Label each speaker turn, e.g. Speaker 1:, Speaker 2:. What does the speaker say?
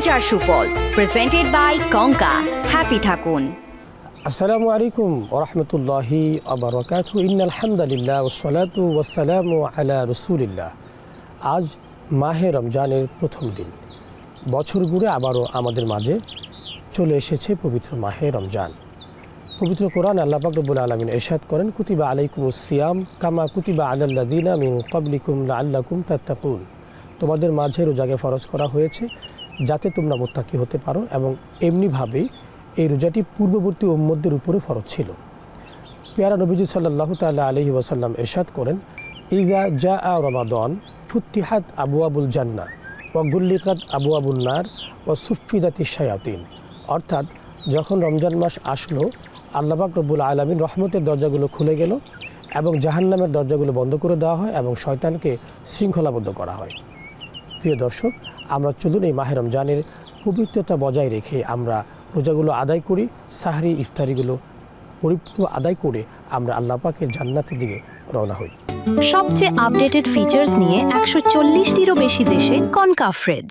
Speaker 1: বাঁচার সুফল, presented by কঙ্কা। Happy থাকুন।
Speaker 2: আসসালামু আলাইকুম ওয়া রাহমাতুল্লাহি ওয়া বারাকাতুহু। ইন্নাল হামদালিল্লাহ ওয়াসসালাতু ওয়াসসালামু আলা রাসূলিল্লাহ। আজ মাহে রমজানের প্রথম দিন। বছর ঘুরে আবারও আমাদের মাঝে চলে এসেছে পবিত্র মাহে রমজান। পবিত্র কোরআন আল্লাহ পাক রব্বুল আলামিন ইরশাদ করেন, কুতিবা আলাইকুমুস সিয়াম কামা কুতিবা আলাল্লাযিনা মিন ক্বাবলিকুম লাআল্লাকুম তাত্তাকুন। তোমাদের মাঝে রোজাকে ফরজ করা হয়েছে যাতে তোমরা মুত্তাকি হতে পারো, এবং এমনিভাবেই এই রোজাটি পূর্ববর্তী উম্মতদের উপরে ফরজ ছিল। পেয়ারা নবীজি সাল্লাল্লাহু তাআলা আলাইহি ওয়াসাল্লাম ইরশাদ করেন, ইযা জাআ রমাদান ফুতিহাত আবওয়াবুল জান্নাহ ওয়া গুল্লিকাত আবওয়াবুন নার ওয়া সুফফিদাতিশ শায়াতিন। অর্থাৎ যখন রমজান মাস আসলো, আল্লাহ পাক রব্বুল আলামিন রহমতের দরজাগুলো খুলে গেল এবং জাহান্নামের দরজাগুলো বন্ধ করে দেওয়া হয় এবং শয়তানকে শৃঙ্খলাবদ্ধ করা হয়। প্রিয় দর্শক, আমরা চলুন এই মাহে রমজানের পবিত্রতা বজায় রেখে আমরা রোজাগুলো আদায় করি, সাহরি ইফতারিগুলো পরিপূর্ণ আদায় করে আমরা আল্লাহ পাকের জান্নাতের দিকে রওনা হই।
Speaker 3: সবচেয়ে আপডেটেড ফিচার্স নিয়ে 140টিরও বেশি দেশে কনকা ফ্রিজ।